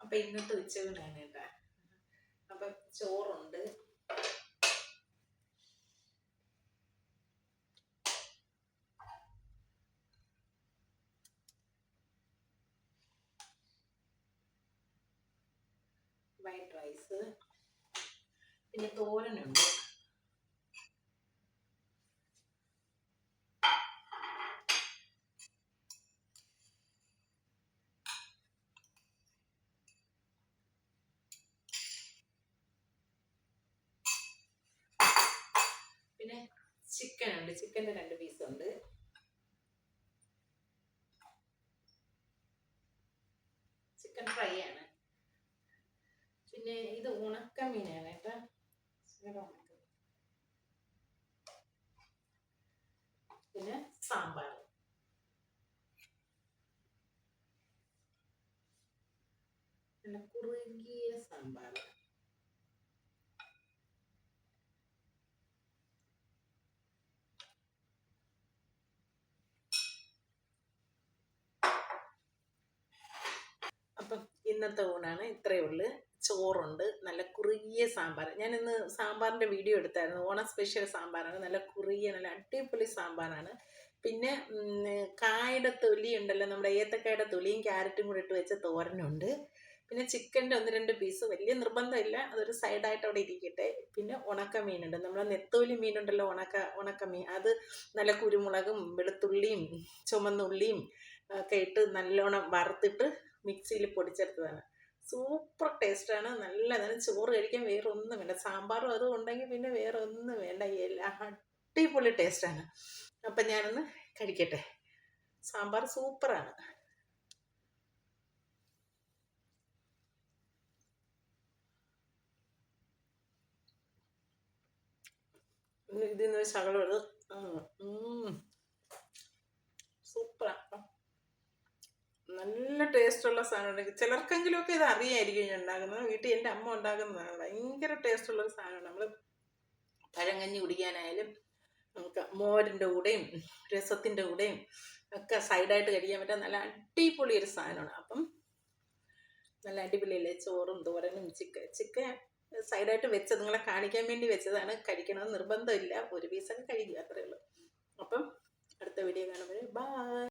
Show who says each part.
Speaker 1: അപ്പം ഇന്നത്തെ ഉച്ചയൂണാണ് കേട്ടോ. അപ്പം ചോറുണ്ട്, വൈറ്റ് റൈസ്, പിന്നെ തോരനുണ്ട്. പിന്നെ ചിക്കൻ ഉണ്ട്, ചിക്കൻ്റെ 2 പീസുണ്ട്. ചിക്കൻ ഫ്രൈ ആണ്. പിന്നെ ഇത് ഉണക്കമീനാണ് കേട്ടോ. പിന്നെ സാമ്പാർ. നല്ല കുറുകിയ സാമ്പാർ. അപ്പം ഇന്നത്തെ ഊണാണ്, ഇത്രയേ ഉള്ളൂ. ചോറുണ്ട്, നല്ല കുറുകിയ സാമ്പാർ. ഞാനിന്ന് സാമ്പാറിൻ്റെ വീഡിയോ എടുത്തായിരുന്നു. ഓണം സ്പെഷ്യൽ സാമ്പാറാണ്. നല്ല കുറുകിയ നല്ല അടിപൊളി സാമ്പാറാണ്. പിന്നെ കായുടെ തൊലി ഉണ്ടല്ലോ, നമ്മുടെ ഏത്തക്കായുടെ തൊലിയും ക്യാരറ്റും കൂടെ ഇട്ട് വെച്ച തോരനുണ്ട്. പിന്നെ ചിക്കൻ്റെ 1-2 പീസ്, വലിയ നിർബന്ധമില്ല, അതൊരു സൈഡായിട്ട് അവിടെ ഇരിക്കട്ടെ. പിന്നെ ഉണക്കമീനുണ്ട്, നമ്മളെ നെത്തോലി മീനുണ്ടല്ലോ, ഉണക്കമീൻ. അത് നല്ല കുരുമുളകും വെളുത്തുള്ളിയും ചുമന്നുള്ളിയും ഒക്കെ ഇട്ട് നല്ലോണം വറുത്തിട്ട് മിക്സിയിൽ പൊടിച്ചെടുത്തതാണ്. സൂപ്പർ ടേസ്റ്റാണ്, നല്ലതാണ്. ചോറ് കഴിക്കാൻ വേറെ ഒന്നും വേണ്ട, സാമ്പാറും അതും ഉണ്ടെങ്കിൽ പിന്നെ വേറെ ഒന്നും വേണ്ട, അടിപൊളി ടേസ്റ്റാണ്. അപ്പം ഞാനൊന്ന് കഴിക്കട്ടെ. സാമ്പാർ സൂപ്പറാണ്. ഇതിന്ന് ശകലം ഇത് സൂപ്പറാണ്, നല്ല ടേസ്റ്റുള്ള സാധനമുണ്ടെങ്കിൽ ചിലർക്കെങ്കിലുമൊക്കെ ഇത് അറിയായിരിക്കും ഞാൻ ഉണ്ടാക്കുന്നത്. വീട്ടിൽ എൻ്റെ അമ്മ ഉണ്ടാക്കുന്നതാണ്, ഭയങ്കര ടേസ്റ്റുള്ളൊരു സാധനമാണ്. നമ്മൾ പഴങ്കഞ്ഞി കുടിക്കാനായാലും നമുക്ക് മോരിൻ്റെ കൂടെയും രസത്തിൻ്റെ കൂടെയും ഒക്കെ സൈഡായിട്ട് കഴിക്കാൻ പറ്റാൻ നല്ല അടിപൊളി ഒരു സാധനമാണ്. അപ്പം നല്ല അടിപൊളിയല്ലേ, ചോറും തോരനും. ചിക്കൻ സൈഡായിട്ട് വെച്ചത് നിങ്ങളെ കാണിക്കാൻ വേണ്ടി വെച്ചതാണ്. കഴിക്കണമെന്ന് നിർബന്ധമില്ല, 1 പീസൊക്കെ കഴിക്കുക, അത്രയേ ഉള്ളൂ. അപ്പം അടുത്ത വീഡിയോ കാണുമ്പോൾ ബൈ.